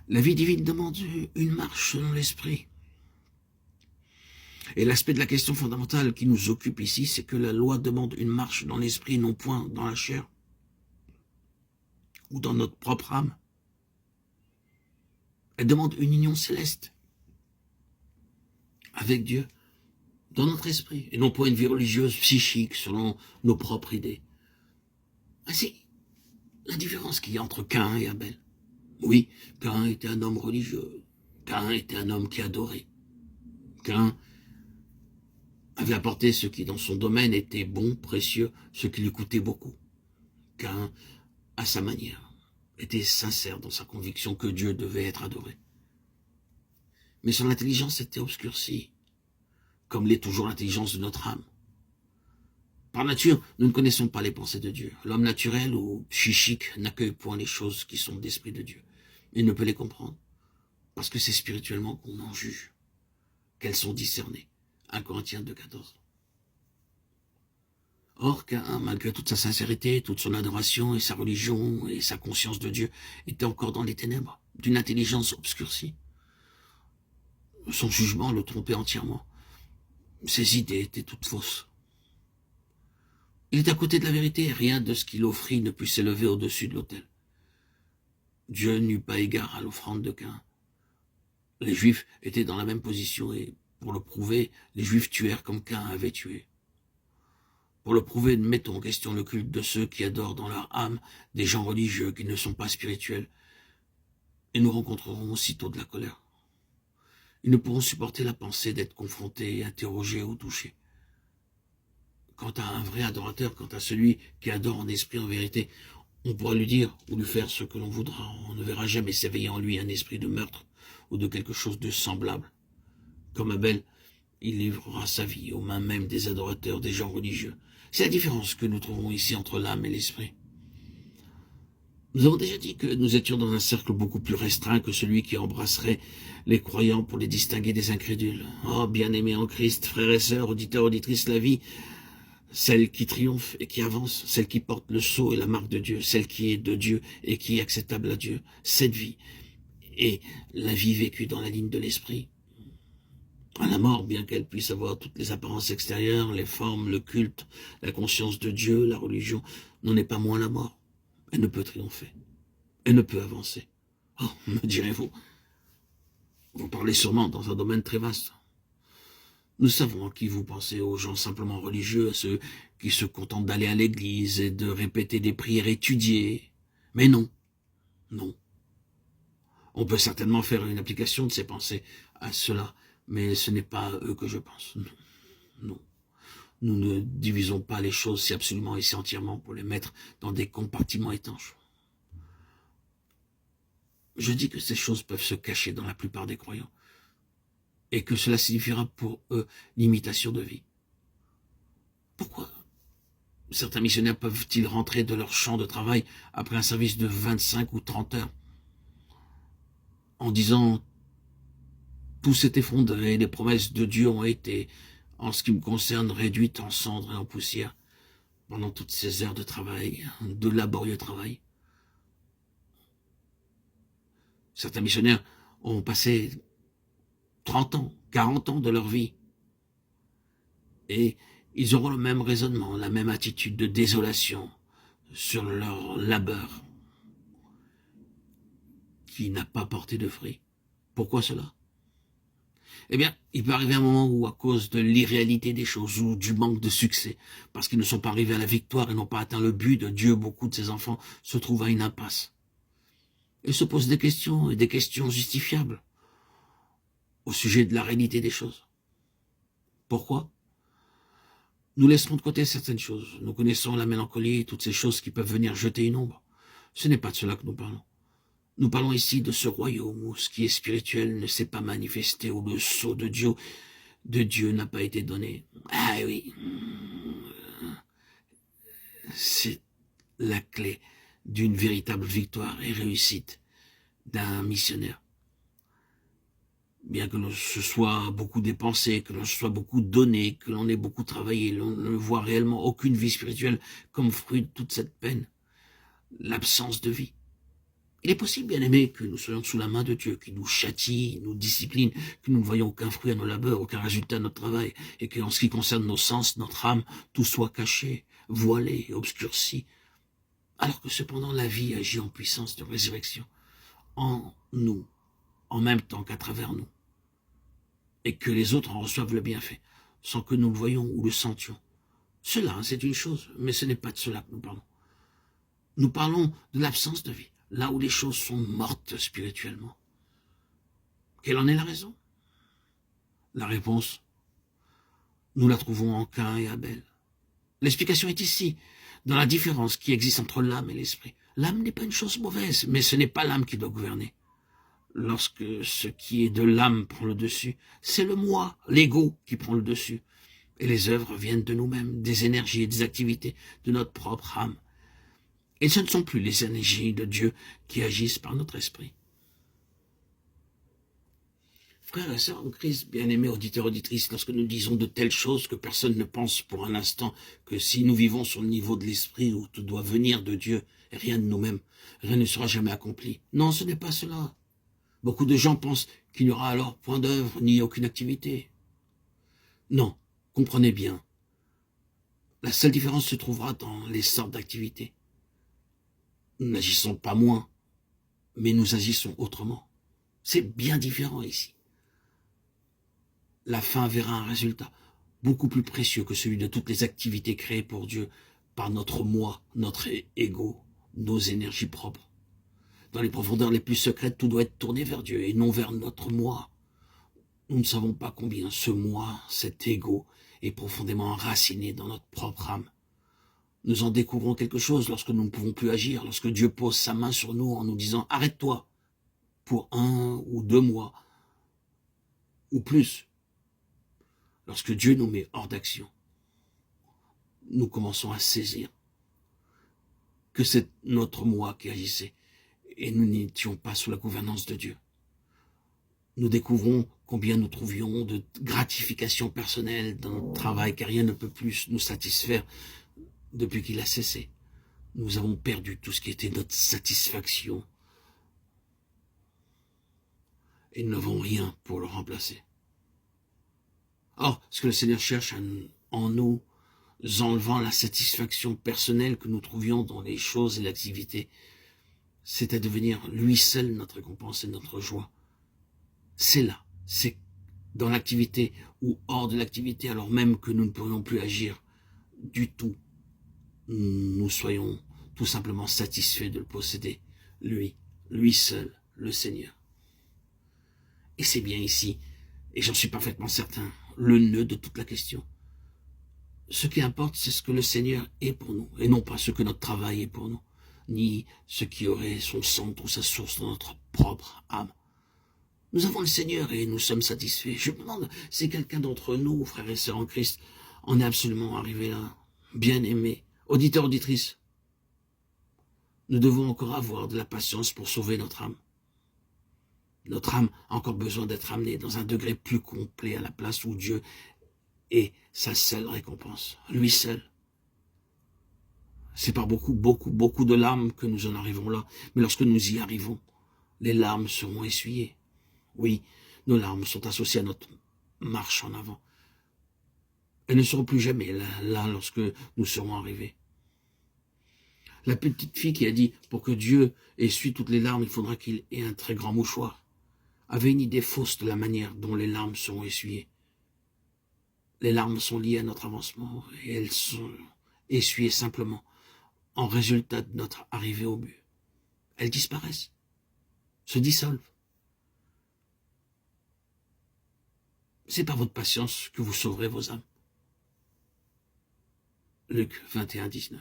La vie divine demande une marche selon l'esprit. Et l'aspect de la question fondamentale qui nous occupe ici, c'est que la loi demande une marche dans l'esprit, non point dans la chair ou dans notre propre âme. Elle demande une union céleste avec Dieu dans notre esprit, et non pas une vie religieuse psychique selon nos propres idées. Ainsi, la différence qu'il y a entre Caïn et Abel. Oui, Caïn était un homme religieux. Caïn était un homme qui adorait. Caïn avait apporté ce qui dans son domaine était bon, précieux, ce qui lui coûtait beaucoup. Caïn, à sa manière, était sincère dans sa conviction que Dieu devait être adoré. Mais son intelligence était obscurcie, comme l'est toujours l'intelligence de notre âme. Par nature, nous ne connaissons pas les pensées de Dieu. L'homme naturel ou psychique n'accueille point les choses qui sont d'esprit de Dieu. Il ne peut les comprendre, parce que c'est spirituellement qu'on en juge, qu'elles sont discernées. 1 Corinthiens 2,14. Or, Caïn, malgré toute sa sincérité, toute son adoration et sa religion et sa conscience de Dieu, était encore dans les ténèbres, d'une intelligence obscurcie. Son jugement le trompait entièrement. Ses idées étaient toutes fausses. Il est à côté de la vérité, rien de ce qu'il offrit ne put s'élever au-dessus de l'autel. Dieu n'eut pas égard à l'offrande de Caïn. Les Juifs étaient dans la même position et, pour le prouver, les Juifs tuèrent comme Caïn avait tué. Pour le prouver, mettons en question le culte de ceux qui adorent dans leur âme des gens religieux qui ne sont pas spirituels, et nous rencontrerons aussitôt de la colère. Ils ne pourront supporter la pensée d'être confrontés, interrogés ou touchés. Quant à un vrai adorateur, quant à celui qui adore en esprit, en vérité, on pourra lui dire ou lui faire ce que l'on voudra. On ne verra jamais s'éveiller en lui un esprit de meurtre ou de quelque chose de semblable. Comme Abel, il livrera sa vie aux mains même des adorateurs, des gens religieux. C'est la différence que nous trouvons ici entre l'âme et l'esprit. Nous avons déjà dit que nous étions dans un cercle beaucoup plus restreint que celui qui embrasserait les croyants pour les distinguer des incrédules. Oh, bien-aimés en Christ, frères et sœurs, auditeurs, auditrices, la vie, celle qui triomphe et qui avance, celle qui porte le sceau et la marque de Dieu, celle qui est de Dieu et qui est acceptable à Dieu, cette vie est la vie vécue dans la ligne de l'esprit. À la mort, bien qu'elle puisse avoir toutes les apparences extérieures, les formes, le culte, la conscience de Dieu, la religion, n'en est pas moins la mort. Elle ne peut triompher. Elle ne peut avancer. Oh, me direz-vous, vous parlez sûrement dans un domaine très vaste. Nous savons à qui vous pensez, aux gens simplement religieux, à ceux qui se contentent d'aller à l'église et de répéter des prières étudiées. Mais non, non. On peut certainement faire une application de ces pensées à cela, mais ce n'est pas à eux que je pense. Non, non. Nous ne divisons pas les choses si absolument et si entièrement pour les mettre dans des compartiments étanches. Je dis que ces choses peuvent se cacher dans la plupart des croyants, et que cela signifiera pour eux l'imitation de vie. Pourquoi certains missionnaires peuvent-ils rentrer de leur champ de travail après un service de 25 ou 30 heures en disant « tout s'est effondré, les promesses de Dieu ont été, en ce qui me concerne, réduites en cendres et en poussière pendant toutes ces heures de travail, de laborieux travail ». Certains missionnaires ont passé 30 ans, 40 ans de leur vie. Et ils auront le même raisonnement, la même attitude de désolation sur leur labeur qui n'a pas porté de fruits. Pourquoi cela? Eh bien, il peut arriver un moment où, à cause de l'irréalité des choses ou du manque de succès, parce qu'ils ne sont pas arrivés à la victoire et n'ont pas atteint le but de Dieu, beaucoup de ses enfants se trouvent à une impasse. Ils se posent des questions, et des questions justifiables, au sujet de la réalité des choses. Pourquoi? Nous laisserons de côté certaines choses. Nous connaissons la mélancolie et toutes ces choses qui peuvent venir jeter une ombre. Ce n'est pas de cela que nous parlons. Nous parlons ici de ce royaume où ce qui est spirituel ne s'est pas manifesté, où le sceau de Dieu n'a pas été donné. Ah oui, c'est la clé d'une véritable victoire et réussite d'un missionnaire. Bien que l'on se soit beaucoup dépensé, que l'on se soit beaucoup donné, que l'on ait beaucoup travaillé, l'on ne voit réellement aucune vie spirituelle comme fruit de toute cette peine. L'absence de vie. Il est possible, bien aimé, que nous soyons sous la main de Dieu, qui nous châtie, nous discipline, que nous ne voyons aucun fruit à nos labeurs, aucun résultat à notre travail, et qu'en ce qui concerne nos sens, notre âme, tout soit caché, voilé, obscurci, alors que cependant la vie agit en puissance de résurrection, en nous, en même temps qu'à travers nous, et que les autres en reçoivent le bienfait, sans que nous le voyions ou le sentions. Cela, c'est une chose, mais ce n'est pas de cela que nous parlons. Nous parlons de l'absence de vie, là où les choses sont mortes spirituellement. Quelle en est la raison? La réponse, nous la trouvons en Caïn et Abel. L'explication est ici, dans la différence qui existe entre l'âme et l'esprit. L'âme n'est pas une chose mauvaise, mais ce n'est pas l'âme qui doit gouverner. Lorsque ce qui est de l'âme prend le dessus, c'est le moi, l'ego, qui prend le dessus. Et les œuvres viennent de nous-mêmes, des énergies et des activités de notre propre âme. Et ce ne sont plus les énergies de Dieu qui agissent par notre esprit. Frères et sœurs en Christ, bien-aimés auditeurs, auditrices, lorsque nous disons de telles choses que personne ne pense pour un instant que si nous vivons sur le niveau de l'esprit où tout doit venir de Dieu et rien de nous-mêmes, rien ne sera jamais accompli. Non, ce n'est pas cela. Beaucoup de gens pensent qu'il n'y aura alors point d'œuvre ni aucune activité. Non, comprenez bien. La seule différence se trouvera dans les sortes d'activités. Nous n'agissons pas moins, mais nous agissons autrement. C'est bien différent ici. La fin verra un résultat beaucoup plus précieux que celui de toutes les activités créées pour Dieu par notre moi, notre ego, nos énergies propres. Dans les profondeurs les plus secrètes, tout doit être tourné vers Dieu et non vers notre moi. Nous ne savons pas combien ce moi, cet ego, est profondément enraciné dans notre propre âme. Nous en découvrons quelque chose lorsque nous ne pouvons plus agir, lorsque Dieu pose sa main sur nous en nous disant « Arrête-toi » pour 1 ou 2 mois, ou plus. Lorsque Dieu nous met hors d'action, nous commençons à saisir que c'est notre moi qui agissait et nous n'étions pas sous la gouvernance de Dieu. Nous découvrons combien nous trouvions de gratification personnelle dans notre travail, car rien ne peut plus nous satisfaire depuis qu'il a cessé. Nous avons perdu tout ce qui était notre satisfaction et nous n'avons rien pour le remplacer. Or, ce que le Seigneur cherche en nous, enlevant la satisfaction personnelle que nous trouvions dans les choses et l'activité, c'est à devenir lui seul notre récompense et notre joie. C'est là, c'est dans l'activité ou hors de l'activité, alors même que nous ne pourrions plus agir du tout, nous soyons tout simplement satisfaits de le posséder, lui seul, le Seigneur. Et c'est bien ici, et j'en suis parfaitement certain, le nœud de toute la question. Ce qui importe, c'est ce que le Seigneur est pour nous, et non pas ce que notre travail est pour nous, ni ce qui aurait son centre ou sa source dans notre propre âme. Nous avons le Seigneur et nous sommes satisfaits. Je me demande si quelqu'un d'entre nous, frères et sœurs en Christ, en est absolument arrivé là, bien aimé, auditeur, auditrice. Nous devons encore avoir de la patience pour sauver notre âme. Notre âme a encore besoin d'être amenée dans un degré plus complet à la place où Dieu est sa seule récompense, lui seul. C'est par beaucoup de larmes que nous en arrivons là, mais lorsque nous y arrivons, les larmes seront essuyées. Oui, nos larmes sont associées à notre marche en avant. Elles ne seront plus jamais là lorsque nous serons arrivés. La petite fille qui a dit, pour que Dieu essuie toutes les larmes, il faudra qu'il ait un très grand mouchoir, avait une idée fausse de la manière dont les larmes seront essuyées. Les larmes sont liées à notre avancement et elles sont essuyées simplement en résultat de notre arrivée au but. Elles disparaissent, se dissolvent. C'est par votre patience que vous sauverez vos âmes. Luc 21, 19.